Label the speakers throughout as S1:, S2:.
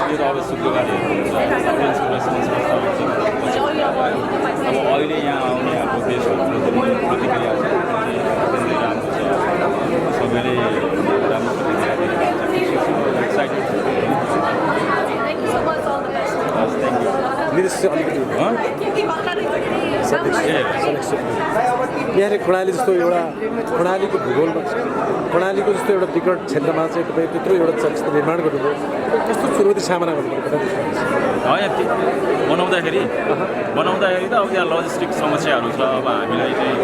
S1: लिएर अब शुक्रबारहरू हुन्छ अब अहिले यहाँ आउनेहरूको देशहरूको प्रतिक्रिया छ एकदमै राम्रो छ सबैले राम्रो प्रतिक्रिया दिनुभएको छ एक्साइटेड
S2: निदेश चाहिँ अलिकति यहाँले कर्णाली जस्तो एउटा कर्णालीको भूगोलमा कर्णालीको जस्तो एउटा विकट क्षेत्रमा चाहिँ तपाईँ त्यत्रो एउटा चलचित्र निर्माण गर्नुभयो कस्तो चुनौती सामना गर्नुभयो
S1: बनाउँदाखेरि त अब त्यहाँ लजिस्टिक समस्याहरू छ अब हामीलाई चाहिँ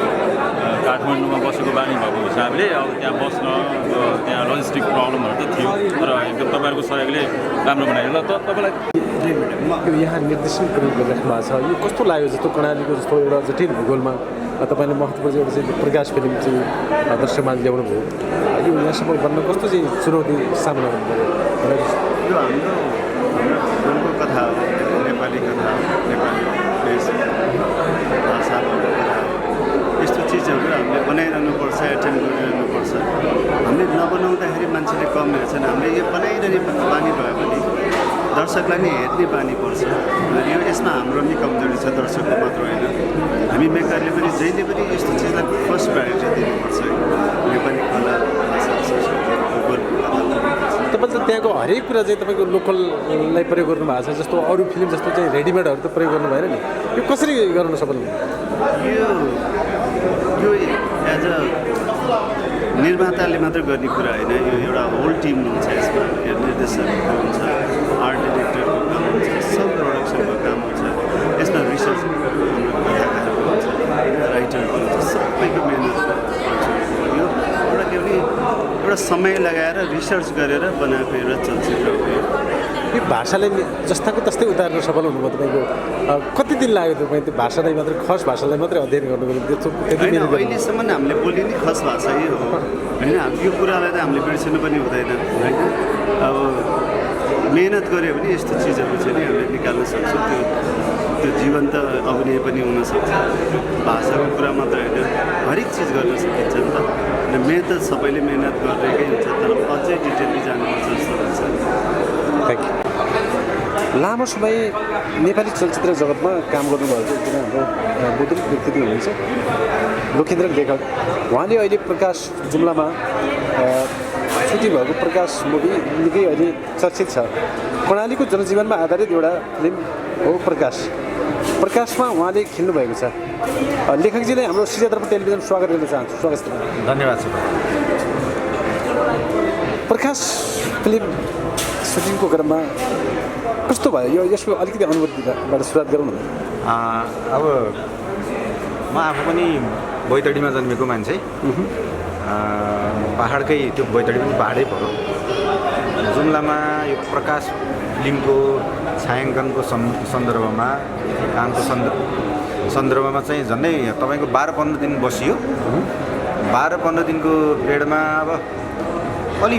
S1: काठमाडौँमा बसेको बानी भएको हिसाबले अब त्यहाँ बस्न त्यहाँ लजिस्टिक प्रब्लमहरू त थियो तर एकदम तपाईँहरूको सहयोगले राम्रो बनायो ल तपाईँलाई
S2: यो यहाँ निर्देशन गरिराख्नु भएको छ यो कस्तो लाग्यो जस्तो कर्णालीको जस्तो एउटा जटिल भूगोलमा तपाईँले महत्त्वपूर्ण एउटा चाहिँ प्रकाश फिल्म चाहिँ दर्शकमा ल्याउनु भयो यो यहाँसम्म बन्न कस्तो चाहिँ चुनौती सामना गर्नु पऱ्यो
S3: यो हाम्रो कथा हो नेपाली कथा नेपाली देश भाषाको कथा यस्तो चिजहरू हामीले बनाइरहनुपर्छ एटेम्प गरिरहनुपर्छ हामीले नबनाउँदाखेरि मान्छेले कम हेर्छन् हामीले यो बनाइरहने बानी भयो भने दर्शकलाई नै हेर्ने बानी पर्छ यो यसमा हाम्रो नि कमजोरी छ दर्शकको मात्र होइन हामी मेकरले पनि जहिले पनि यस्तो चिजलाई फर्स्ट प्रायोरिटी दिनुपर्छ नेपाली कला भाषा संस्कृति
S2: तपाईँले त्यहाँको हरेक कुरा चाहिँ तपाईँको लोकललाई प्रयोग गर्नुभएको छ जस्तो अरू फिल्म जस्तो चाहिँ रेडिमेडहरू त प्रयोग गर्नु भएन नि यो कसरी गर्नु सफल
S3: यो एज अ निर्माताले मात्र गर्ने कुरा होइन यो एउटा होल टिम हुन्छ यसमा यो निर्देशकको हुन्छ आर्ट डिरेक्टरको काम हुन्छ सब प्रोडक्सनको काम हुन्छ यसमा रिसर्च कथाकारको हुन्छ राइटरको हुन्छ सबैको मेहनत यो एउटा के भने एउटा समय लगाएर रिसर्च गरेर बनाएको एउटा चलचित्र हो
S2: यो भाषालाई जस्ताको तस्तै उतारेर सफल हुनुभयो तपाईँको कति दिन लाग्यो तपाईँ त्यो भाषालाई मात्रै खस भाषालाई मात्रै अध्ययन गर्नुको निम्ति
S3: अहिलेसम्म हामीले बोलिने खस भाषा यो हो होइन यो कुरालाई त हामीले बिर्सिनु पनि हुँदैन होइन अब मेहनत गऱ्यो भने यस्तो चिजहरू चाहिँ नि हामीले निकाल्न सक्छौँ त्यो जीवन्त अभिनय पनि हुनसक्छ भाषाको कुरा मात्र होइन हरेक चिज गर्न सकिन्छ नि त मेहनत सबैले मेहनत गरेकै हुन्छ तर अझै डिटेलली जानुपर्छ जस्तो लाग्छ
S2: थ्याङ्क यू लामो समय नेपाली चलचित्र जगतमा काम गर्नुभएको एकजना हाम्रो बुद्धिक व्यक्तित्व हुनुहुन्छ लोकेन्द्र लेखक उहाँले अहिले प्रकाश जुम्लामा सुटिङ भएको प्रकाश मुभी निकै अहिले चर्चित छ कर्णालीको जनजीवनमा आधारित एउटा फिल्म हो प्रकाशमा उहाँले खेल्नुभएको छ लेखकजीले हाम्रो सिजा दर्पण टेलिभिजन स्वागत गर्न चाहन्छु स्वागत छ
S4: धन्यवाद छ
S2: प्रकाश फिल्म सुटिङको क्रममा कस्तो भयो यसको अलिकति अनुभूतिबाट सुरुवात गरौँ न
S4: अब म आफू पनि बैतडीमा जन्मेको मान्छे पहाडकै त्यो बैतडी पनि पहाडै पऱ्यो जुम्लामा यो प्रकाश फिल्मको छायाङ्कनको सन्दर्भमा कामको सन्दर्भमा चाहिँ झन्डै तपाईँको 12-15 दिन बसियो 12-15 दिनको पिरियडमा अब अलि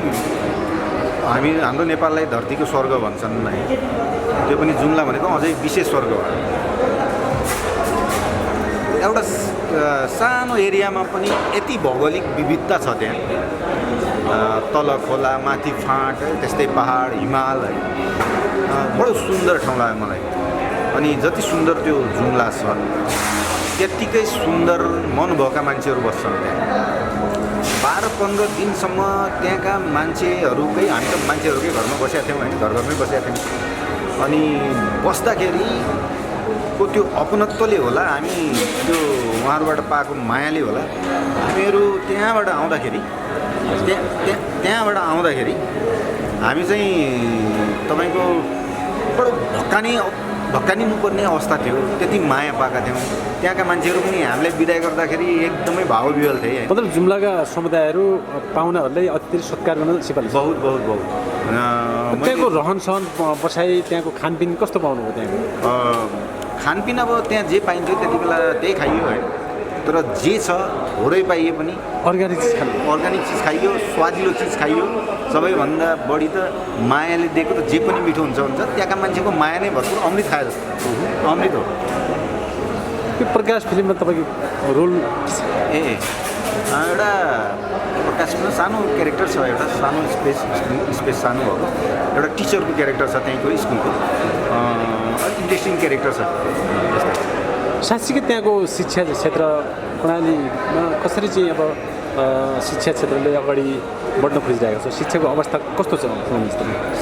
S4: हाम्रो नेपाललाई धरतीको स्वर्ग भन्छन् है त्यो पनि जुम्ला भनेको अझै विशेष स्वर्ग हो एउटा सानो एरियामा पनि यति भौगोलिक विविधता छ त्यहाँ तल खोला माथि फाँट त्यस्तै पहाड हिमाल है बडो सुन्दर ठाउँ लाग्यो मलाई अनि जति सुन्दर त्यो जुम्ला छ त्यत्तिकै सुन्दर मन भएका मान्छेहरू बस्छन् त्यहाँ 12-15 दिनसम्म त्यहाँका मान्छेहरूकै हामी त मान्छेहरूकै घरमा बसेका थियौँ होइन घरमै बसेका थियौँ अनि बस्दाखेरिको त्यो अपनत्वले होला हामी त्यो उहाँहरूबाट पाएको मायाले होला हामीहरू त्यहाँबाट आउँदाखेरि हामी चाहिँ तपाईँको बडो भक्कानिनुपर्ने अवस्था थियो त्यति माया पाएका थियौँ त्यहाँका मान्छेहरू पनि हामीलाई बिदाय गर्दाखेरि एकदमै भावविह्वल थिए
S2: मतलब जुम्लाका समुदायहरू पाहुनाहरूलाई अत्यधिक सत्कार गर्न सिपालु
S4: बहुत
S2: त्यहाँको रहन सहन बसाइ त्यहाँको खानपिन कस्तो पाउनुभयो त्यहाँको
S4: खानपिन अब त्यहाँ जे पाइन्थ्यो त्यति बेला त्यही खाइयो है तर जे छ होरै पाइए पनि
S2: अर्ग्यानिक
S4: चिज खाइयो स्वादिलो चिज खाइयो सबैभन्दा बढी त मायाले दिएको त जे पनि मिठो हुन्छ त्यहाँका मान्छेको माया नै भरपुर अमृत खायो जस्तो अमृत हो
S2: त्यो प्रकाश फिल्ममा तपाईँको रोल
S4: एउटा प्रकाशमा सानो क्यारेक्टर छ, एउटा सानो स्पेस सानो भएको एउटा टिचरको क्यारेक्टर छ त्यहीँको स्कुलको, इन्ट्रेस्टिङ क्यारेक्टर छ।
S2: साँच्चीकै त्यहाँको शिक्षा क्षेत्र प्रणालीमा कसरी चाहिँ अब शिक्षा क्षेत्रले अगाडि बढ्न खोजिरहेको छ? शिक्षाको अवस्था कस्तो छ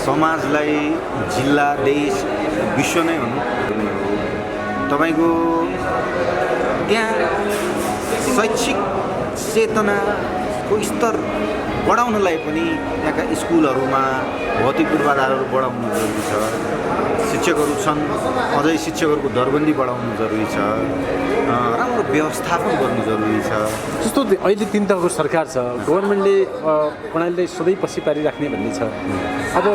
S4: समाजलाई जिल्ला देश विश्व नै भनौँ तपाईँको त्यहाँ शैक्षिक चेतनाको स्तर बढाउनलाई पनि त्यहाँका स्कुलहरूमा भौतिक पूर्वाधारहरू बढाउनु जरुरी छ। शिक्षकहरू छन्, अझै शिक्षकहरूको दरबन्दी बढाउनु जरुरी छ, राम्रो व्यवस्थापन गर्नु जरुरी छ।
S2: जस्तो अहिले 3 तहको सरकार छ, गभर्मेन्टले प्रणालीलाई सधैँ पछि पारिराख्ने भन्ने छ। अब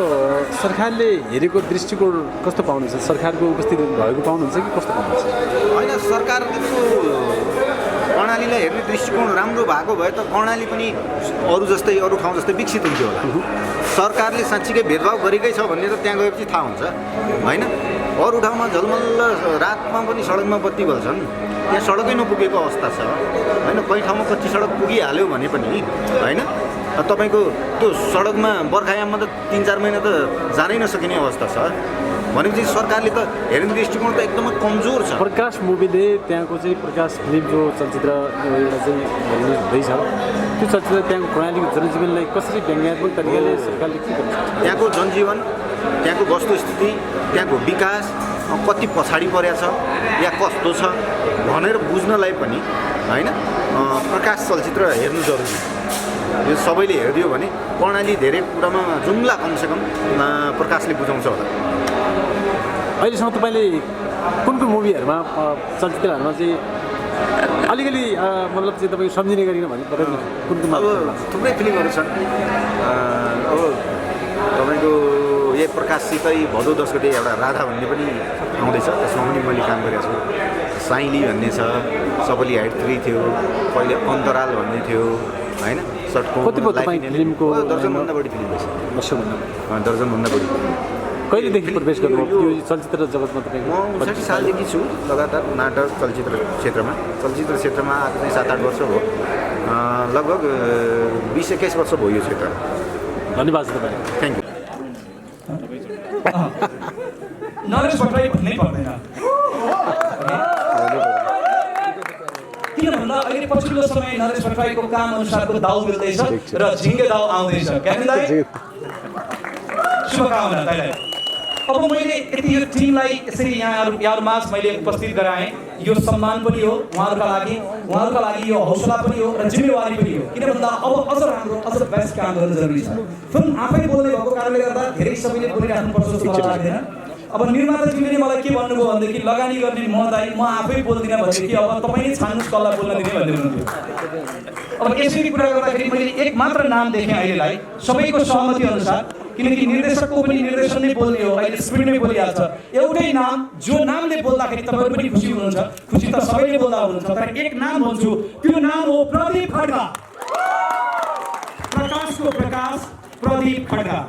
S2: सरकारले हेरेको दृष्टिकोण कस्तो पाउनुहुन्छ? सरकारको उपस्थिति भएको पाउनुहुन्छ कि कस्तो पाउनुहुन्छ?
S4: होइन, सरकारको कर्णालीलाई हेर्ने दृष्टिकोण राम्रो भएको भए त कर्णाली पनि अरू जस्तै अरू ठाउँ जस्तै विकसित हुन्थ्यो होला। सरकारले साँच्चीकै भेदभाव गरेकै छ भन्ने त त्यहाँ गएपछि थाहा हुन्छ होइन। अरू ठाउँमा झलमल्ल रातमा पनि सडकमा बत्ती बल्छन्, त्यहाँ सडकै नपुगेको अवस्था छ होइन। कहीँ ठाउँमा कच्ची सडक पुगिहाल्यो भने पनि होइन, तपाईँको त्यो सडकमा बर्खायाममा त 3-4 महिना त जानै नसकिने अवस्था छ भनेपछि सरकारले त हेर्ने दृष्टिकोण त एकदमै कमजोर छ।
S2: प्रकाश मुभीले त्यहाँको चाहिँ प्रकाश फिल्म जो चलचित्र एउटा चाहिँ रिलिज हुँदैछ, त्यो चलचित्र त्यहाँको प्रणालीको जनजीवनलाई कसरी व्यङ्ग्यात्मक तरिकाले सरकारले के गर्छ?
S4: त्यहाँको जनजीवन, त्यहाँको वस्तुस्थिति, त्यहाँको विकास कति पछाडि परेको छ या कस्तो छ भनेर बुझ्नलाई पनि होइन प्रकाश चलचित्र हेर्नु जरुरी। यो सबैले हेरिदियो भने कर्णाली धेरै कुरामा जुम्ला कमसेकम प्रकाशले बुझाउँछ होला।
S2: अहिलेसम्म तपाईँले कुन मुभीहरूमा चलचित्रहरूमा चाहिँ अलिकति मतलब चाहिँ तपाईँ सम्झिने गरिन भने बताइदिनु कुन
S4: अब थुप्रै फिल्महरू छन्। अब तपाईँको यही प्रकाशसितै भदौ 10 गते एउटा राधा भन्ने पनि आउँदैछ, त्यसमा पनि मैले काम गरेको छु। साइली भन्ने छ, सबैले हाइट 3 थियो, पहिले अन्तराल भन्ने थियो होइन।
S2: फिल्मको
S4: दर्जनभन्दा बढी फिल्म रहेछ, दर्जनभन्दा बढी।
S2: कहिलेदेखि प्रवेश गर्नुभयो यो चलचित्र जगतमा? तपाईँको
S4: म 59 सालदेखि छु लगातार नाटक चलचित्र क्षेत्रमा आएको चाहिँ 7-8 वर्ष भयो, लगभग 20-21 वर्ष भयो यो क्षेत्र।
S2: धन्यवाद तपाईँ,
S4: थ्याङ्क यू।
S5: नरेश भट्टराई भन्नै पर्दैन, किन भन्दा अहिले पछिल्लो समय नरेश भट्टराईको काम अनुसारको दाउ मिल्दैछ र झिङ्गे दाउ आउँदैछ। शुभकामना तपाईँलाई। अब मैले यति यो टिमलाई यसरी यहाँहरू माझ मैले उपस्थित गराएँ, यो सम्मान पनि हो उहाँहरूका लागि यो हौसला पनि हो र जिम्मेवारी पनि हो। किन भन्दा अब अझ राम्रो अझ बेस्ट काम गर्नु जरुरी छ। फिल्म आफै बोल्ने भएको कारणले गर्दा धेरै सबैले बोलिराख्नुपर्छ जस्तो मलाई लाग्दैन। अब निर्माताजीले मलाई के भन्नुभयो भनेदेखि लगानी गर्ने म आफै बोल्दिनँ भनेदेखि अब तपाईँ नै छान्नुहोस् कसलाई बोल्न दिने भन्दै हुनुहुन्थ्यो। अब यसरी कुरा गर्दाखेरि मैले एक मात्र नाम देखेँ अहिलेलाई सबैको सहमति अनुसार, किनकि निर्देशकको पनि निर्देशन नै बोल्ने हो, अहिले स्क्रिन नै बोलिहाल्छ। एउटै नाम जो नामले बोल्दाखेरि तपाईँहरू पनि खुसी हुनुहुन्छ, खुसी त सबैले बोल्दा हुनुहुन्छ, तर एक नाम भन्छु, त्यो नाम हो प्रदीप खड्का। प्रकाशको प्रकाश प्रदीप खड्का।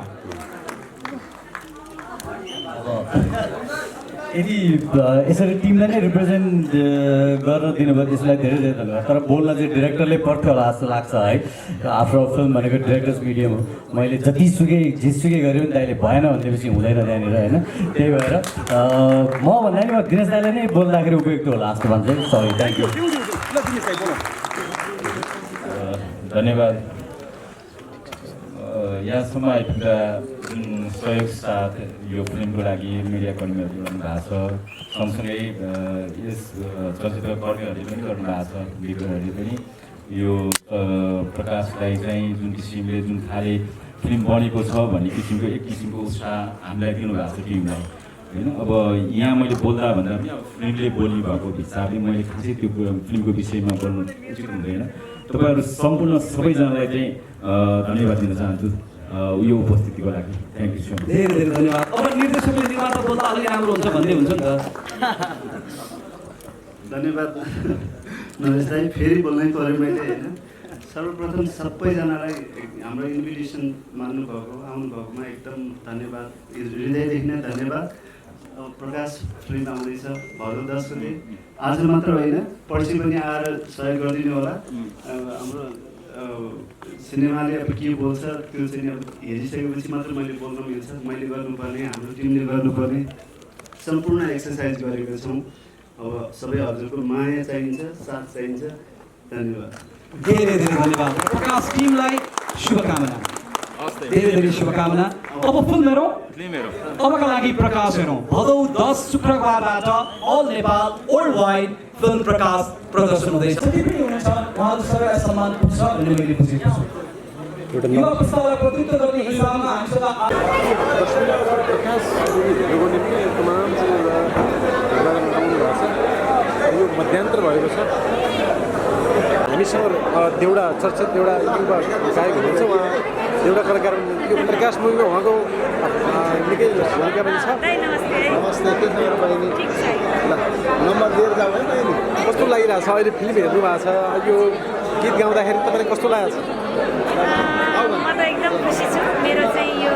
S6: यदि यसरी टिमलाई नै रिप्रेजेन्ट गर्न दिनुभयो त्यसलाई धेरै धेरै धन्यवाद। तर बोल्न चाहिँ डिरेक्टरले पर्थ्यो होला जस्तो लाग्छ है। आफ्नो फिल्म भनेको डिरेक्टर्स मिडियम हो, मैले जतिसुकै जेसुकै गऱ्यो भने दाइले भएन भनेपछि हुँदैन त्यहाँनिर होइन। त्यही भएर म भन्दा नि म दिनेश दाइलाई नै बोल्दाखेरि उपयुक्त होला जस्तो भन्छ। सरी, थ्याङ्क यू,
S7: धन्यवाद। यहाँसम्म आइपुग्दा जुन सहयोग साथ यो फिल्मको लागि मिडियाकर्मीहरू गर्नुभएको छ, सँगसँगै यस चलचित्र कर्मीहरूले पनि गर्नुभएको छ, विक्रमहरूले पनि यो प्रकाशलाई चाहिँ जुन किसिमले जुन खाले फिल्म बनेको छ भन्ने किसिमको एक किसिमको उत्साह हामीलाई दिनुभएको छ टिमलाई होइन। अब यहाँ मैले बोल्दा भन्दा पनि अब फिल्मले बोल्नु भएको हिसाबले मैले खासै त्यो फिल्मको विषयमा बोल्नु उचित हुँदैन। तपाईँहरू सम्पूर्ण सबैजनालाई चाहिँ धन्यवाद दिन चाहन्छु यो उपस्थितिको लागि। थ्याङ्क यू सो मच,
S5: धेरै धेरै धन्यवाद। अब निर्देशकले निर्माता बोल्दा अलि राम्रो हुन्छ भन्दै हुन्छ नि त।
S3: धन्यवाद नरेश दाइ, फेरि बोल्नै पऱ्यो मैले होइन। सर्वप्रथम सबैजनालाई हाम्रो इन्भिटेसन मान्नुभएको आउनुभएकोमा एकदम धन्यवाद, हृदयदेखि नै धन्यवाद। प्रकाश फिल्म आउँदैछ भदौ 10 गते। आज मात्र होइन पर्सि पनि आएर सहयोग गरिदिनु होला। हाम्रो सिनेमाले अब के बोल्छ त्यो चाहिँ अब हेरिसकेपछि मात्र मैले बोल्न मिल्छ। मैले गर्नुपर्ने, हाम्रो टिमले गर्नुपर्ने सम्पूर्ण एक्सर्साइज गरेका छौँ। अब सबै हजुरको माया चाहिन्छ, साथ चाहिन्छ। धन्यवाद।
S5: धेरै धेरै धन्यवाद प्रकाश टिमलाई शुभकामना। धेरै धेरै शुभकामना। अब फिल्म हेरौँ। अबका लागि प्रकाश हेरौँ। भदौ 10 शुक्रबारबाट all Nepal world wide film Prakash प्रदर्शन हुँदैछ। जति पनि हुनुहुन्छ उहाँहरू सबैलाई सम्मान पुग्छ भन्ने मैले बुझेको छु। युवा पुस्तालाई प्रतिनिधित्व गर्ने हिसाबमा हामीसँग
S2: प्रकाश हेर्नुको निम्ति तमाम यो मध्यान्तर भएको छ। हामीसँग देउडा चर्चित एउटा युवा गायक हुनुहुन्छ, उहाँ देउडा कलाकार। यो प्रकाश मुभीमा उहाँको निकै भूमिका पनि छ।
S8: नमस्ते के खबर बहिनी? नम्बर दिएर जाऊ है बहिनी।
S2: कस्तो लागिरहेको छ अहिले फिल्म हेर्नु भएको छ, यो गीत गाउँदाखेरि तपाईँलाई कस्तो लागेको छ?
S8: म त एकदम खुसी छु। मेरो चाहिँ यो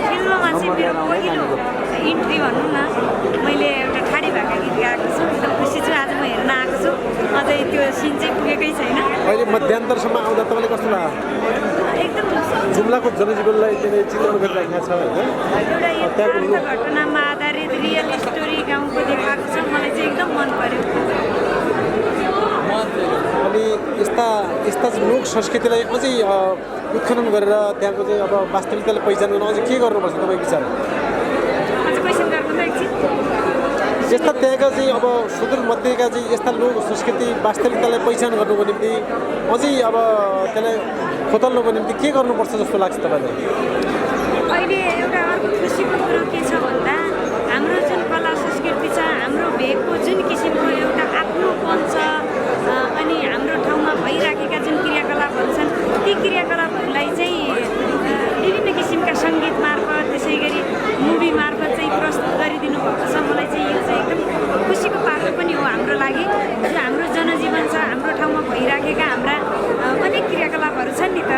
S8: फिल्ममा चाहिँ मेरो पहिलो इन्ट्री भनौँ न, मैले एउटा ठाडी भाका गीत गाएको छु। एकदम खुसी छु। आज म हेर्न आएको छु। अझै त्यो सिन चाहिँ पुगेकै छैन।
S2: अहिले मध्यान्तरसम्म आउँदा तपाईँलाई कस्तो लाग्यो?
S8: एकदम
S2: जुम्लाको जनजीवनलाई त्यसले चित्रण गरिराखेको छ होइन?
S8: एउटा यथार्थ घटनामा आधारित रियल स्टोरी गाउँको देखाएको छ। मलाई चाहिँ एकदम मन पर्यो।
S2: अनि यस्ता चाहिँ लोक संस्कृतिलाई अझै उत्खनन गरेर त्यहाँको चाहिँ अब वास्तविकतालाई पहिचान गर्न अझै के गर्नुपर्छ तपाईँको विचार?
S8: अझ क्वेसन गर्नु त एकछिन।
S2: यस्ता त्यहाँका चाहिँ अब सुदूर मध्येका चाहिँ यस्ता लोक संस्कृति वास्तविकतालाई पहिचान गर्नुको निम्ति अझै अब त्यसलाई खोतल्नुको निम्ति के गर्नुपर्छ जस्तो लाग्छ तपाईँलाई?
S8: अहिले एउटा अर्को खुसीको कुरो के छ भन्दा हाम्रो जुन कला संस्कृति छ, हाम्रो भेगको जुन किसिमको एउटा आफ्नोपन छ, अनि हाम्रो ठाउँमा भइराखेका जुन क्रियाकलापहरू छन् ती क्रियाकलापहरूलाई चाहिँ विभिन्न किसिमका सङ्गीत मार्फत त्यसै गरी मुभी मार्फत चाहिँ प्रस्तुत गरिदिनु भएको छ। मलाई चाहिँ यो चाहिँ एकदम खुसीको पाटो पनि हो हाम्रो लागि। जो हाम्रो जनजीवन छ, हाम्रो ठाउँमा भइराखेका हाम्रा अनेक क्रियाकलापहरू छन् नि त,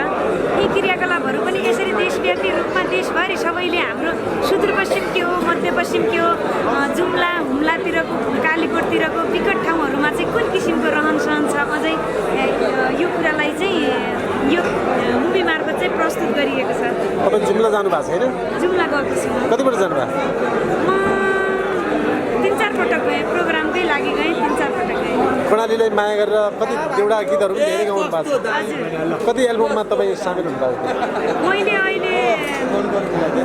S8: यी क्रियाकलापहरू पनि यसरी देशव्यापी रूपमा देशभरि सबैले हाम्रो सुदूरपश्चिम के हो, मध्यपश्चिम के हो, जुम्ला हुम्लातिरको, कालीकोटतिरको विकट ठाउँहरूमा चाहिँ कुन किसिमको रहनसहन छ, अझै यो कुरालाई चाहिँ यो मुभी मार्फत चाहिँ प्रस्तुत गरिएको छ।
S2: तपाईँ जुम्ला जानु भएको छैन?
S8: जुम्ला गएको छु।
S2: कतिपल्ट जानुभयो?
S8: म 3-4 पटक गएँ, प्रोग्रामकै लागि गएँ। 3-4 पटक गएँ।
S2: प्रणालीलाई माया गरेर कति देउडा गीतहरू पनि धेरै गाउनु भएको छ। कति एल्बममा तपाईँ सामेल हुनुभएको?
S8: मैले अहिले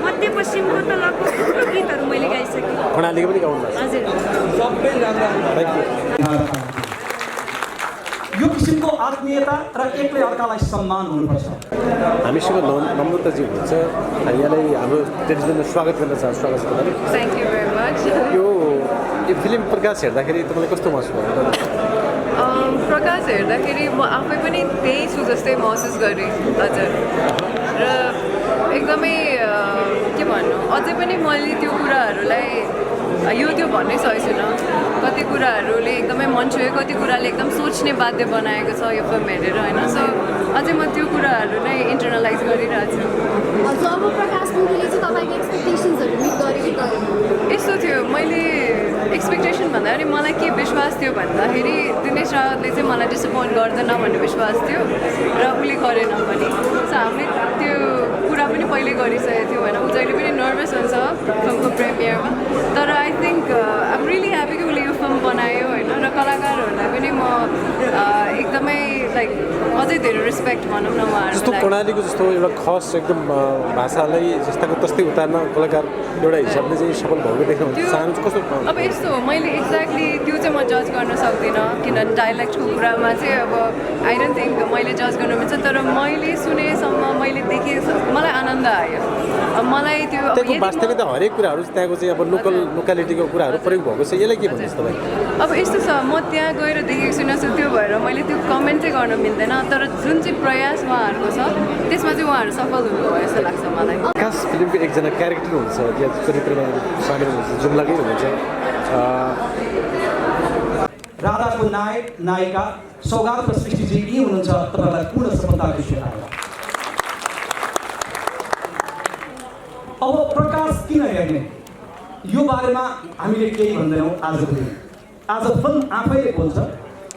S8: मध्यपश्चिमको त लगभग थुप्रो गीतहरू मैले गाइसकेँ।
S2: प्रणालीको पनि गाउनु भएको छ।
S8: हजुर।
S5: यो किसिमको आत्मीयता र एकले अर्कालाई सम्मान हुनुपर्छ।
S2: हामीसँग नम्रताजी हुनुहुन्छ, यहाँलाई हाम्रो टेलिभिजनमा स्वागत गर्न चाहन्छु। स्वागत छ तपाईँलाई।
S9: Thank you very much.
S2: यो फिल्म प्रकाश हेर्दाखेरि तपाईँलाई कस्तो महसुस भयो?
S9: प्रकाश हेर्दाखेरि म आफै पनि त्यही छु जस्तै महसुस गरेँ हजुर। र एकदमै के भन्नु, अझै पनि मैले त्यो कुराहरूलाई यो त्यो भन्नै सकेको छुइनँ। कति कुराहरूले एकदमै मन छुयो, कति कुराले एकदम सोच्ने बाध्य बनाएको छ यो फिल्म हेरेर होइन। सो अझै म त्यो कुराहरू नै इन्टरनलाइज गरिरहेको छु।
S10: हजुर, अब प्रकाश मुखीले चाहिँ तपाईँको एक्सपेक्टेसन्सहरू मिट गर्यो कि गरेन?
S9: यस्तो थियो, मैले एक्सपेक्टेसन भन्दाखेरि मलाई के विश्वास थियो भन्दाखेरि दिनेश रावतले चाहिँ मलाई डिसपोइन्ट गर्दैन भन्ने विश्वास थियो र उसले गरेन पनि। सो हामीले त्यो कुरा पनि पहिले गरिसकेको थियो होइन। ऊ जहिले पनि नर्भस हुन्छ फिल्मको प्रिमियरमा, तर I think I am really happy कि उसले यो फिल्म बनायो होइन। र कलाकारहरूलाई पनि म एकदमै लाइक अझै धेरै रेस्पेक्ट भनौँ न उहाँहरूलाई।
S2: जस्तो प्रणालीको जस्तो एउटा खस एकदम भाषालाई जस्ताको तस्तै उतार्न कलाकार एउटा हिसाबले चाहिँ सफल भएको देख्नु चाहनुहुन्छ कस्तो?
S9: अब यस्तो मैले एक्ज्याक्टली त्यो चाहिँ म जज गर्न सक्दिनँ, किन डाइलेक्टको कुरामा चाहिँ अब आई डोन्ट थिङ्क मैले जज गर्न मिल्छ। तर मैले सुनेसम्म, मैले देखेँ, मलाई आनन्द आयो। मलाई त्यो
S2: त्यहाँको वास्तविकता हरेक कुराहरू त्यहाँको चाहिँ अब लोकालिटीको कुराहरू प्रयोग भएको छ। यसलाई के भन्नुहोस् तपाईँ?
S9: अब यस्तो छ, म त्यहाँ गएर देखेको छुइनँ, सो त्यो भएर मैले त्यो कमेन्ट चाहिँ गर्न मिल्दैन। तर जुन चाहिँ प्रयास उहाँहरूको छ त्यसमा चाहिँ उहाँहरू सफल हुनुभयो जस्तो लाग्छ मलाई।
S2: खास फिल्मको एकजना क्यारेक्टर हुन्छ, या चरित्रमा सामेल हुनुहुन्छ, जुम्लाकै हुनुहुन्छ।
S5: राधाको नायक नायिका सौगात सृष्टिजी यी हुनुहुन्छ तपाईँलाई पूर्ण सफलताको शुभकामना। अब प्रकाश किन हेर्ने? यो बारेमा हामीले केही भन्दैनौँ आजभोलि। आज फिल्म आफैले बोल्छ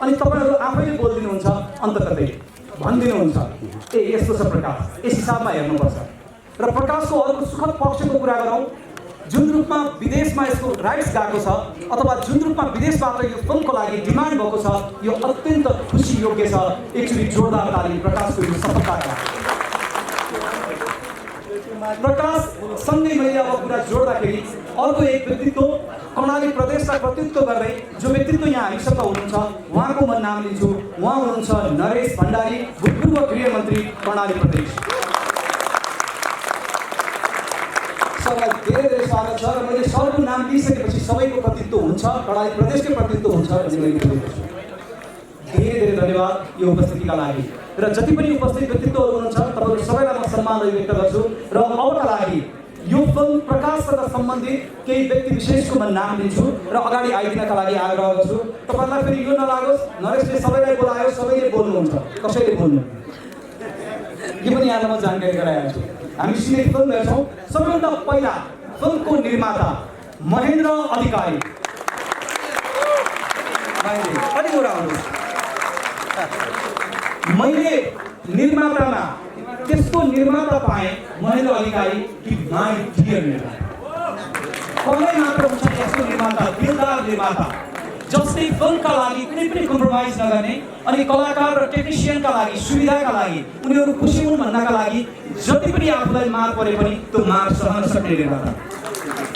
S5: अनि तपाईँहरू आफैले बोलिदिनुहुन्छ, अन्तकतै भनिदिनुहुन्छ ए यस्तो छ प्रकाश, यस हिसाबमा हेर्नुपर्छ। र प्रकाशको अर्को सुखद पक्षको कुरा गरौँ, जुन रूपमा विदेशमा यसको राइट्स गएको छ अथवा जुन रूपमा विदेशबाट यो फिल्मको लागि डिमान्ड भएको छ, यो अत्यन्त खुसी योग्य छ। एकचोटि जोरदार ताली प्रकाशको यो सफलताका। प्रकाश सँगै मैले अब कुरा जोड्दाखेरि अर्को एक व्यक्तित्व कर्णाली प्रदेशलाई प्रतिनिधित्व गर्दै जो व्यक्तित्व यहाँ हामीसँग हुनुहुन्छ, उहाँको म नाम लिन्छु। उहाँ हुनुहुन्छ नरेश भण्डारी, भूतपूर्व गृहमन्त्री कर्णाली प्रदेश। सरलाई धेरै धेरै स्वागत छ। र मैले सरको नाम लिइसकेपछि सबैको प्रतिनिधित्व हुन्छ, कर्णाली प्रदेशकै प्रतिनिधित्व हुन्छ भन्ने मैले बुझेको छु। धेरै धेरै धन्यवाद यो उपस्थितिका लागि। र जति पनि उपस्थित व्यक्तित्वहरू हुनुहुन्छ तपाईँहरू सबैलाई म सम्मान व्यक्त गर्छु। र अबका लागि यो फिल्म प्रकाशसँग सम्बन्धित केही व्यक्ति विशेषको म नाम लिन्छु र अगाडि आइदिनका लागि आग्रह गर्छु। तपाईँलाई फेरि यो नलागोस् नरेशले सबैलाई बोलायो, सबैले बोल्नुहुन्छ, कसैले बोल्नु, यो पनि यहाँलाई म जानकारी गराइहाल्छु। हामी सिने फिल्म हेर्छौँ। सबैभन्दा पहिला फिल्मको निर्माता महेन्द्र अधिकारी। अलिक कुरा आउनुहोस्। मैले निर्मातामा त्यसको निर्माता पाएँ महेन्द्र अधिकारी कि माई डियर निर्माता। कमै मात्र हुन्छ यसको निर्माता, दिलदार निर्माता, जसले फिल्मका लागि कुनै पनि कम्प्रोमाइज नगर्ने अनि कलाकार र टेक्निसियनका लागि सुविधाका लागि उनीहरू खुसी हुन् भन्नका लागि जति पनि आफूलाई मार परे पनि त्यो मार सहन सक्ने निर्माता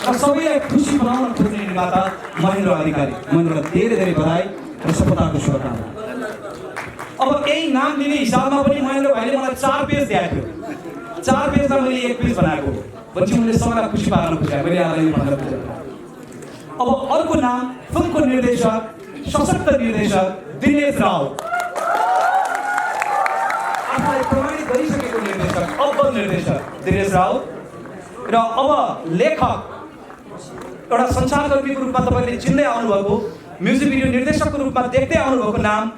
S5: र सबैलाई खुसी बनाउन खोज्ने निर्माता महेन्द्र अधिकारी। महेन्द्रलाई धेरै धेरै बधाई र सफलताको शुभकामना। अब यही नाम लिने हिसाबमा पनि महेन्द्र भाइले मलाई 4 पेज दिएको थियो। 4 पेजमा मैले 1 पेज बनाएको पछि मैले सबैलाई खुसी पार्न खोजेँ। मैले यहाँलाई भनेर खोजेँ। अब अर्को नाम फिल्मको निर्देशक, सशक्त निर्देशक दिनेश राव, आफूलाई प्रमाणित गरिसकेको निर्देशक, अब्बल निर्देशक दिनेश राव। र अब लेखक, एउटा सञ्चारकर्मीको रूपमा तपाईँले चिन्दै आउनुभएको, म्युजिक भिडियो निर्देशकको रूपमा देख्दै आउनुभएको नाम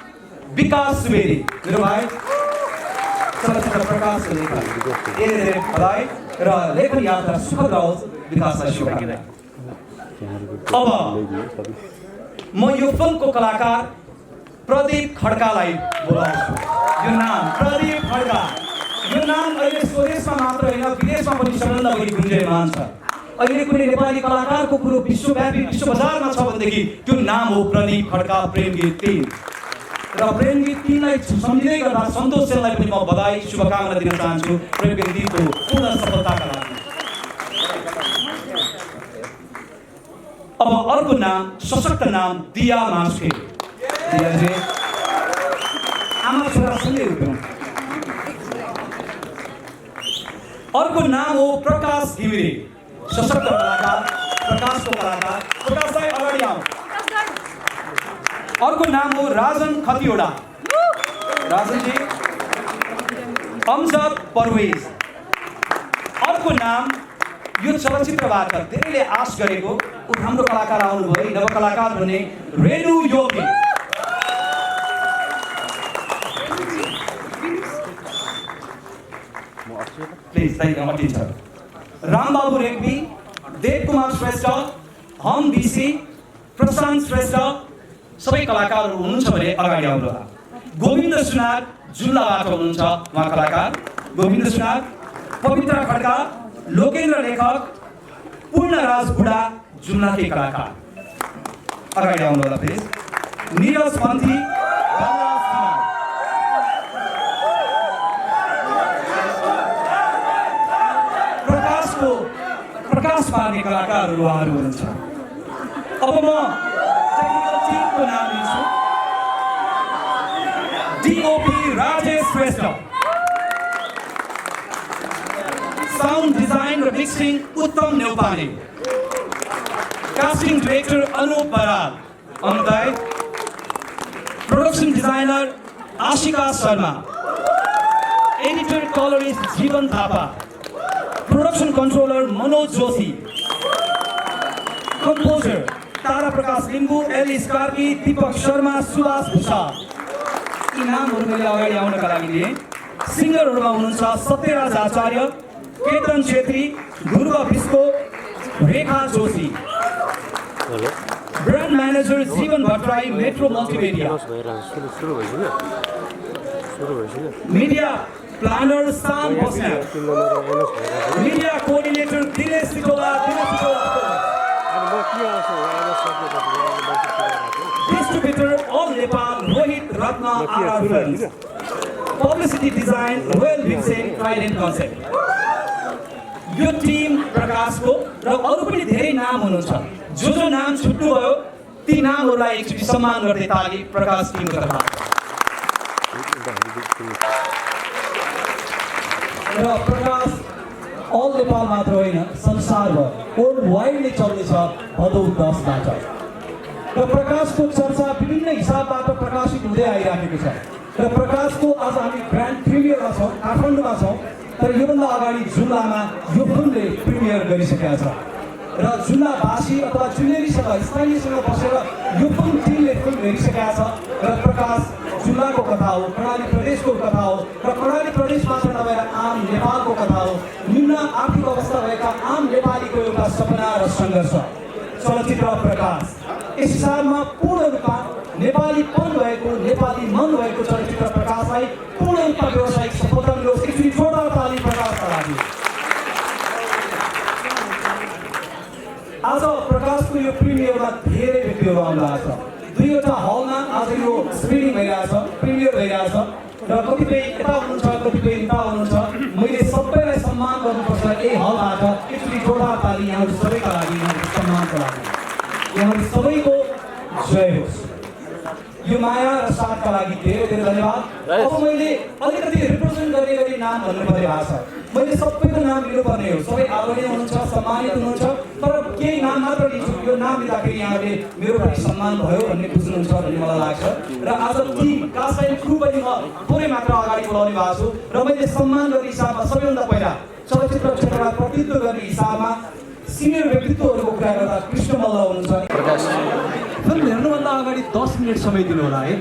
S5: विकास सुवेदी। मेरो भाइ चलचित्र प्रकाशको लेखक, धेरै धेरै बधाई र लेखन यात्रा सुखद रहोस्। विकासलाई शुभकामना। अब म यो फिल्मको कलाकार प्रदीप खड्कालाई बोलाउँछु। यो नाम प्रदीप खड्का, यो नाम अहिले स्वदेशमा मात्र होइन विदेशमा पनि सबैभन्दा बढी गुन्जयमान छ। अहिले कुनै नेपाली कलाकारको कुरो विश्वव्यापी विश्व बजारमा छ भनेदेखि त्यो नाम हो प्रदीप खड्का, प्रेम गीत 3। र प्रेम गीत 3 लाई सम्झिँदै गर्दा सन्तोष सेनलाई पनि म बधाई शुभकामना दिन चाहन्छु प्रेम गीतको पूर्ण सफलताका लागि। अब अर्को नाम, सशक्त नाम दिया मास्के। दियाजी आमा छोरासँगै हुनु। अर्को नाम हो प्रकाश घिमिरे, सशक्त कलाकार, प्रकाशको कलाकार। प्रकाशलाई अगाडि आऊ। अर्को नाम हो राजन खतिवडा। राजनजी, अमजद परवेज। अर्को नाम यो चलचित्रबाट धेरैले आश गरेको हाम्रो कलाकार आउनुभयो, नव कलाकार भन्ने Renu Yogi. Please thank you. Rambabu Regmi, Dev Kumar Shrestha, Hum BC, प्रशान्त श्रेष्ठ, सबै कलाकारहरू हुनुहुन्छ भने अगाडि आउनुहोला। गोविन्द सुनार जुम्लाबाट हुनुहुन्छ, उहाँ कलाकार गोविन्द सुनार। पवित्र खड्का, लोकेन्द्र लेखक, पूर्णराज बुढा, जुम्लाकै कलाकार, अगाडि आउनुहोला प्लिज। निरज पन्थी, प्रकाश पार्ने कलाकारहरू उहाँहरू हुनुहुन्छ। अब म टेक्निकल टिमको नाम लिन्छु। DOP Rajesh Shrestha, sound design र mixing Uttam Neupane, casting director Anup Baral, Anuday, production designer Ashika Sharma, editor colourist Jeevan Thapa, production controller Manoj Joshi, composer Tara Prakash Limbu, Alis Karki, Deepak Sharma, Subhash Bhusal. यी नामहरू मैले अगाडि आउनका लागि दिएँ। सिङ्गरहरूमा हुनुहुन्छ Satyaraj Acharya, Ketan Chhetri, Dhruv Bisko, Rekha Joshi, brand manager Jeevan Bhattarai, metro multimedia, media planner Sam Basnet, media coordinator Dinesh Sitaula, distributor all Nepal Rohit Ratna RR films, publicity design royal vixen pride and concept. यो टिम प्रकाशको र अरू पनि धेरै नाम हुनुहुन्छ। जो नाम छुट्नुभयो ती नामहरूलाई एकचोटि सम्मान गर्दै ताली प्रकाश टिमको तर्फबाट। र प्रकाश अल नेपाल मात्र होइन, संसारभर वर्ल्ड वाइडले चल्दैछ भदौ 10बाट। र प्रकाशको चर्चा विभिन्न हिसाबबाट प्रकाशित हुँदै आइराखेको छ। र प्रकाशको आज हामी ग्रान्ड प्रिमियरमा छौँ, काठमाडौँमा छौँ। तर योभन्दा अगाडि जुम्लामा यो फिल्मले प्रिमियर गरिसकेका छ। र जुम्लावासी अथवा जुनेलीसँग स्थानीयसँग बसेर यो फिल्म टिमले फिल्म हेरिसकेका छ। र प्रकाश जुम्लाको कथा हो, कर्णाली प्रदेशको कथा हो, र कर्णाली प्रदेश मात्र नभएर आम नेपालको कथा हो। निम्न आर्थिक अवस्था भएका आम नेपालीको एउटा सपना र सङ्घर्ष। चलचित्र प्रकाश यस हिसाबमा पूर्ण रूपमा नेपालीपन भएको, नेपाली मन भएको चलचित्र प्रकाशलाई पूर्ण रूपमा व्यावसायिक सफलता मिलोस्। एकचोटि जोरदार ताली प्रकाशका लागि। आज प्रकाशको यो प्रिमियरमा धेरै व्यक्तिहरू आउनुभएको छ। 2वटा हलमा आज यो स्क्रिनिङ भइरहेछ, प्रिमियर भइरहेछ। र कतिपय यता हुनुहुन्छ, कतिपय यता हुनुहुन्छ। मैले सबैलाई सम्मान गर्नुपर्छ यही हलबाट। एकचोटि जोरदार ताली यहाँहरू सबैका लागि, यहाँहरूको सम्मानको लागि। यहाँहरू सबैको जय होस्। यो माया र साथका लागि धेरै धेरै धन्यवाद। अब मैले अलिकति रिप्रेजेन्ट गर्ने गरी नाम भन्नु पर्ने भएको छ। मैले सबैको नाम लिनुपर्ने हो। सबै आदरणीय हुनुहुन्छ, सम्मानित हुनुहुन्छ। तर केही नाम मात्र लिन्छु। यो नाम लिँदाखेरि यहाँले मेरो पनि सम्मान भयो भन्ने बुझ्नुहुन्छ भन्ने मलाई लाग्छ। र आज टिम कास्ट एन्ड क्रु पनि म थोरै मात्र अगाडि बढाउने भएको छु। र मैले सम्मान गर्ने हिसाबमा सबैभन्दा पहिला चलचित्र क्षेत्रमा प्रतिनिधित्व गर्ने हिसाबमा सिनियर व्यक्तित्वहरूको कुरा गर्दा कृष्ण मल्ल हुनुहुन्छ।
S2: प्रकाश
S5: फिल्म हेर्नुभन्दा अगाडि 10 मिनट समय दिनु होला है।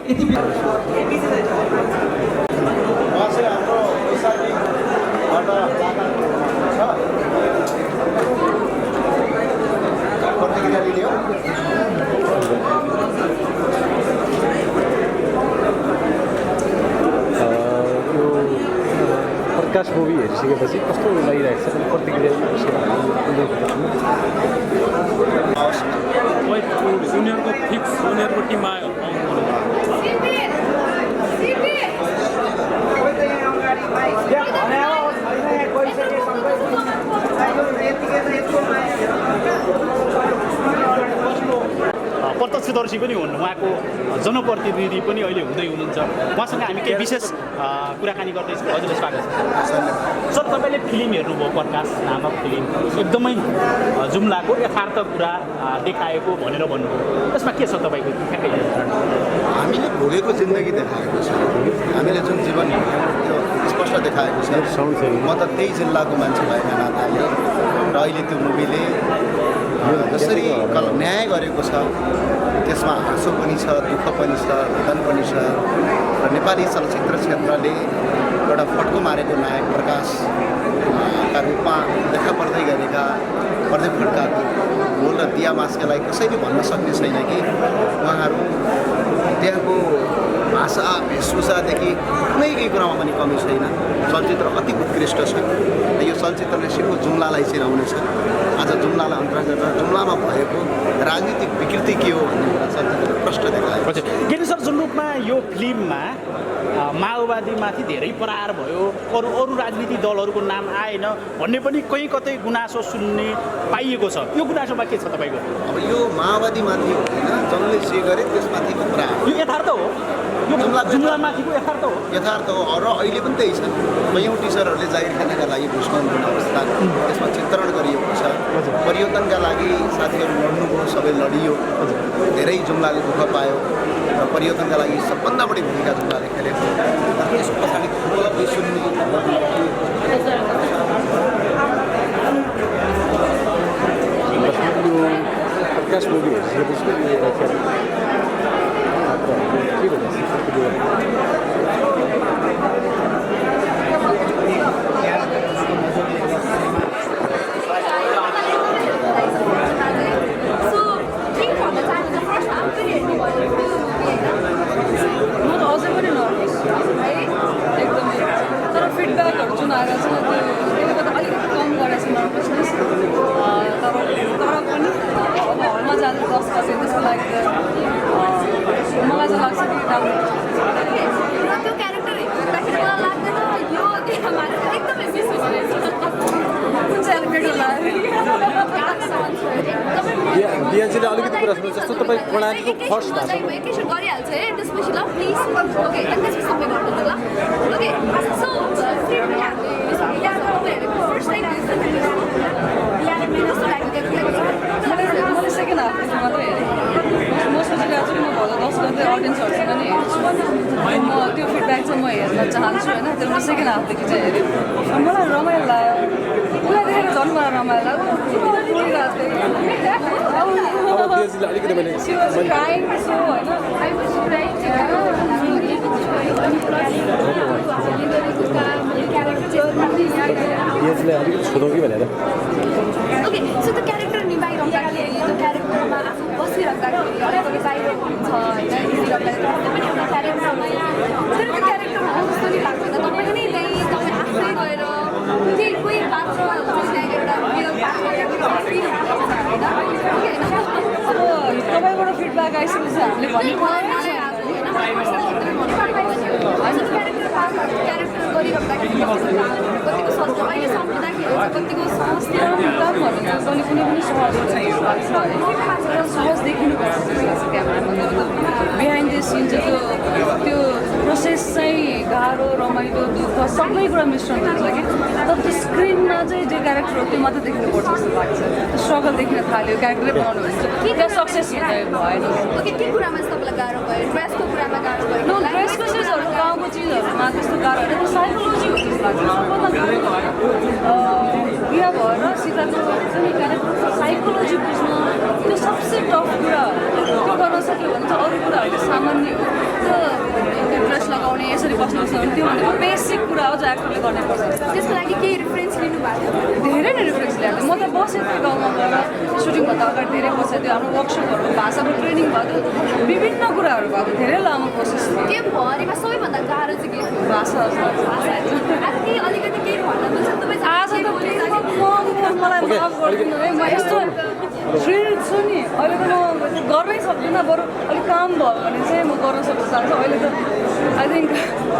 S5: यति
S2: प्रकाश मुभी हेरिसकेपछि कस्तो लागिरहेको छ प्रतिक्रिया?
S1: जुनियरको फिक्स जुनियरको टिममा
S11: प्रत्यक्षदर्शी पनि हुन्, उहाँको जनप्रतिनिधि पनि अहिले हुँदै हुनुहुन्छ। उहाँसँग हामी केही विशेष कुराकानी गर्दैछौँ। हजुरलाई स्वागत छ सर। तपाईँले फिल्म हेर्नुभयो, प्रकाश नामक फिल्म एकदमै जुम्लाको यथार्थ कुरा देखाएको भनेर भन्नुभयो। त्यसमा के छ तपाईँको ठ्याक्कै?
S4: हामीले भोगेको जिन्दगी देखाएको छ, हामीले जुन जीवन त्यो स्पष्ट देखाएको छ। म त त्यही जिल्लाको मान्छे भएका नाताले र अहिले त्यो मुभीले जसरी न्याय गरेको छ त्यसमा हाँसो पनि छ, दुःख पनि छ, वेदन पनि छ। र नेपाली चलचित्र क्षेत्रले एउटा फड्को मारेको नायक प्रकाशका रूपमा देखा पर्दै गरेका प्रदीप खड्काको बोल र दिया मास्केलाई कसैले भन्न सक्ने छैन कि उहाँहरू त्यहाँको भाषा वेशभूषादेखि कुनै केही कुरामा पनि कमी छैन। चलचित्र अति उत्कृष्ट छ। यो चलचित्रले सिर्फ जुम्लालाई चिनाउनेछ। आज जुम्लालाई अन्तर्गत जुम्लामा भएको राजनीतिक विकृति के हो भन्ने कुरा चलचित्रले प्रष्ट देखाएको छ।
S11: किन सर जुन रूपमा यो फिल्ममा माओवादीमाथि धेरै प्रहार भयो, अरू राजनीतिक दलहरूको नाम आएन भन्ने पनि कहीँ कतै गुनासो सुन्ने पाइएको छ। यो गुनासोमा के छ तपाईँको?
S4: अब यो माओवादीमाथि होइन, जसले जे गरे त्यसमाथिको कुरा
S11: यो यथार्थ हो, यो जुम्लामाथिको यथार्थ हो।
S4: यथार्थ हो र अहिले पनि त्यही छ। कैयौँ टिचरहरूले जागिर खानका लागि घुसखोर हुने अवस्था त्यसमा चित्रण गरिएको छ। परिवर्तनका लागि साथीहरू लड्नुभयो, सबै लडियो। धेरै जुम्लाले दुःख पायो र परिवर्तनका लागि सबभन्दा बढी भूमिका जुम्लाले खेलेको। यसको पछाडि उपलब्धि सुन्ने
S2: प्रकाश मुभी हेरिसकेपछि बिहाजीले अलिकति कुरा सुन्नु जस्तो तपाईँ कर्णालीको फर्स्ट भाषा
S10: म एकैछिन गरिहाल्छु है त्यसपछि ल प्लिज ओके त्यसपछि सबै गर्नु ल ओके सो फर्स्ट टाइम
S9: मैले सेकेन्ड हाफमा मात्रै हेरेँ म सोचिरहेको छु म भोलि 10 गते अडियन्सहरूसँग नै हेर्छु म त्यो फिडब्याक चाहिँ म हेर्न चाहन्छु होइन त्यो म सेकेन्ड हाफदेखि चाहिँ हेरेँ मलाई रमाइलो लाग्यो उसलाई देखेर झन् मलाई रमाइलो लाग्यो
S2: अब बिहाजीले अलिकति मैले बिहाजीलाई अलिकति सोधौँ कि भनेर
S10: ओके सो त्यो क्यारेक्टर निभाइरहँदाखेरि त्यो क्यारेक्टरमा आफू बसिरहँदाखेरि अलिकति बाहिर हुन्छ होइन हिँडिरहँदाखेरि पनि एउटा क्यारेक्टर तर त्यो क्यारेक्टरमा हो जस्तो नि लाग्दैन तपाईँ पनि त्यहीँ तपाईँ आफै गएर केही कोही पात्र एउटा रियल
S9: अब तपाईँबाट फिडब्याक आइसकेपछि हामीले
S10: क्यारेक्टर गरिरहँदाखेरि कतिको सजिलो अहिले सम्झिँदाखेरि कतिको सहज थियो
S9: काम भन्नु कुनै पनि सहज छैन लाग्छ है सहज देखिनुपर्छ जस्तो लाग्छ क्यामेरामा बिहाइन्ड द सिन चाहिँ त्यो प्रोसेस चाहिँ गाह्रो रमाइलो दुःख सबै कुरा मिश्रण हुन्छ कि तर त्यो स्क्रिनमा चाहिँ जो क्यारेक्टर हो त्यो मात्रै देखिनुपर्छ जस्तो लाग्छ त्यो स्ट्रगल देखिन थाल्यो क्यारेक्टरै बनाउनु हुन्छ त्यहाँ सक्सेस हुँदै भएन
S10: ओके के कुरामा चाहिँ तपाईँलाई गाह्रो भयो ड्रेसको कुरामा गाह्रो भयो
S9: नो ड्रेसको चिजहरू गाउँको चिजहरूमा त्यस्तो गाह्रो होइन त्यो साइकोलोजी हो जस्तो लाग्छ सबभन्दा गाह्रो बिहा भएर सीताको हुन्छ नि क्यारेक्टरको साइकोलोजी बुझ्न त्यो सबसे टफ कुरा त्यो गर्न सक्यो भने चाहिँ अरू कुराहरू सामान्य हो त्यो ड्रेस लगाउने यसरी बस्नु सक्ने त्यो भनेको बेसिक कुरा हो जो एक्टरले गर्नुपर्छ
S10: त्यसको लागि केही रिफरेन्स लिनुभएको
S9: धेरै नै रिफरेन्स ल्याएको म त बसेँ त्यो गाउँमा गएर सुटिङभन्दा अगाडि धेरै बसेँ त्यो हाम्रो वर्कसपहरू भाषाको ट्रेनिङ भयो विभिन्न कुराहरू भयो धेरै लामो प्रोसेस
S10: के भरिमा सबैभन्दा गाह्रो चाहिँ के थियो
S9: भाषा
S10: केही अलिकति केही भन्न मिल्छ तपाईँ
S9: आज त मलाई माफ गरिदिनु है म यस्तो थ्रिल्ड छु नि अहिले त म गर्नै सक्दिनँ बरु अलिक काम भयो भने चाहिँ म गर्न सक्छु चाहन्छु अहिले त आई थिङ्क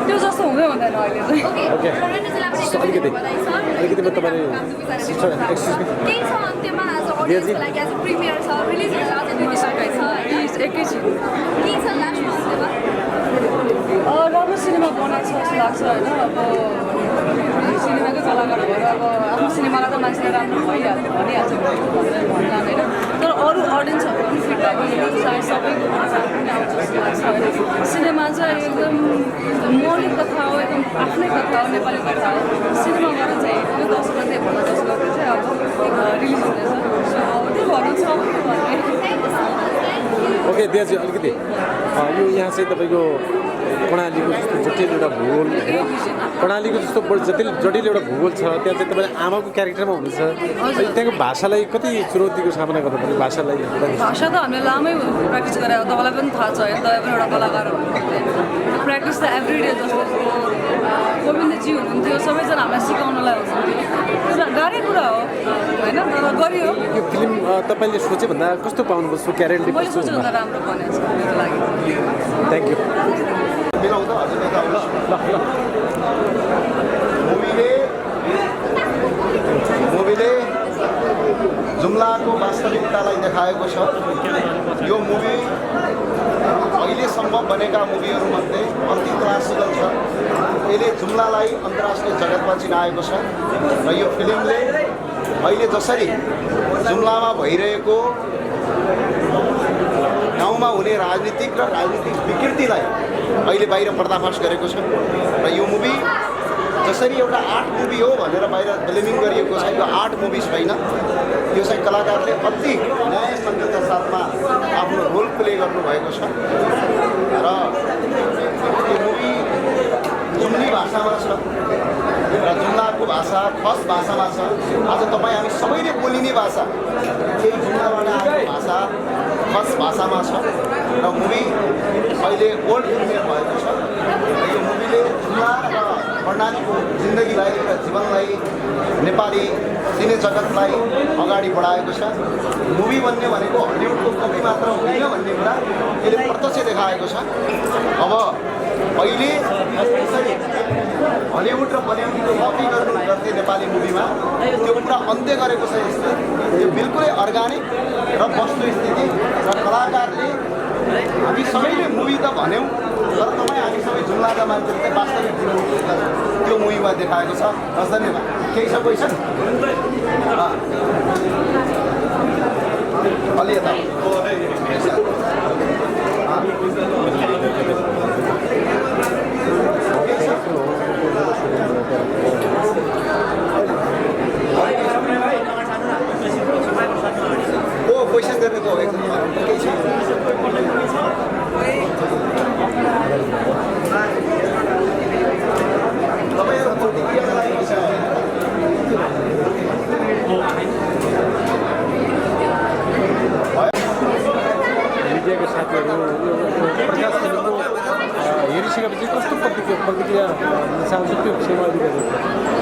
S9: त्यो जस्तो हुँदै हुँदैन अहिले चाहिँ
S2: अलिकति म तपाईँले
S10: केही छ अन्त्यमा आज अडियन्सको लागि आज प्रिमियर छ रिलिज हुन्छ आज 2 दिन सकाइ छ
S9: एकैछिन
S10: के छ लास्टमा अन्त्यमा
S9: राम्रो सिनेमा बनाएको छ जस्तो लाग्छ होइन अब सिनेमाकै कलाकार भएर अब आफ्नो सिनेमालाई त मान्छेले राम्रो भइहाल्छ भनिहाल्छ भन्दैन होइन तर अरू अडियन्सहरू पनि फिडब्याक सायद सबैको भाषा पनि आउँछ जस्तो लाग्छ होइन सिनेमा चाहिँ एकदम मौलिक कथा हो एकदम आफ्नै कथा हो नेपाली कथा हो सिनेमा गरेर चाहिँ हेर्नु 10 गते भोलि 10 गते चाहिँ अब रिलिज हुँदैछ सो त्यो भन्नु छ
S2: ओके दियाजी अलिकति यो यहाँ चाहिँ तपाईँको कर्णालीको जस्तो जटिल एउटा भूगोल होइन कर्णालीको जस्तो जटिल एउटा भूगोल छ त्यहाँ चाहिँ तपाईँले आमाको क्यारेक्टरमा हुनुहुन्छ त्यहाँको भाषालाई कति चुनौतीको सामना गर्नुपर्ने भाषालाई
S9: भाषा त हामीले लामै प्र्याक्टिस गरेर तपाईँलाई पनि थाहा छ होइन तपाईँ पनि एउटा कलाकार हुनुहुन्थ्यो प्र्याक्टिस त एभ्रिडे जस्तो गोविन्दजी हुनुहुन्थ्यो सबैजना हामीलाई सिकाउनलाई हुनुहुन्थ्यो गाह्रै कुरा हो होइन तर गरियो
S2: यो फिल्म तपाईँले सोचेभन्दा कस्तो पाउनुभयो सो क्यारेक्टर
S9: मैले सोचेभन्दा राम्रो बनेको छ मेरो लागि
S2: थ्याङ्क यू
S4: मुभीले जुम्लाको वास्तविकतालाई देखाएको छ यो मुभी अहिलेसम्म बनेका मुभीहरूमध्ये अन्तिम क्लासिकल छ यसले जुम्लालाई अन्तर्राष्ट्रिय जगतमा चिनाएको छ र यो फिल्मले अहिले जसरी जुम्लामा भइरहेको गाउँमा हुने राजनीतिक र राजनीतिक विकृतिलाई अहिले बाहिर पर्दाफास गरेको छ र यो मुभी जसरी एउटा आर्ट मुभी हो भनेर बाहिर ब्लेमिङ गरिएको छ यो आर्ट मुभी छैन यो चाहिँ कलाकारले अति न्यायसङ्गतका साथमा आफ्नो रोल प्ले गर्नुभएको छ र यो मुभी जुम्ली भाषामा छ र जुम्लाको भाषा खस भाषामा छ आज तपाईँ हामी सबैले बोलिने भाषा केही जुम्लाबाट आएको भाषा खस भाषामा छ र मुभी अहिले वर्ल्ड प्रिमियर भएको छ र यो मुभीले जुम्ला र कर्णालीको जिन्दगीलाई र जीवनलाई नेपाली सिने जगतलाई अगाडि बढाएको छ मुभी बन्ने भनेको हलिउडको कपी मात्र होइन भन्ने कुरा यसले प्रत्यक्ष देखाएको छ अब अहिले यसरी हलिउड र बलिउडको कपी गर्नु गर्थ्यो नेपाली मुभीमा त्यो कुरा अन्त्य गरेको छ यसले यो बिल्कुलै अर्गानिक र वस्तुस्थिति र कलाकारले हामी सबैले मुभी त भन्यौँ तर तपाईँ हामी सबै जुम्लाका मान्छेले चाहिँ वास्तविक जीवन त्यो मुभीमा देखाएको छ। हस् धन्यवाद। केही छ क्वेसन? अलि यता क्वेसन गर्नुको एकदम केही छ?
S2: मिडियाका साथीहरू प्रकाश फिल्मको हेरिसकेपछि कस्तो प्रतिक्रिया चाहन्छु त्यो विषयमा अलिकति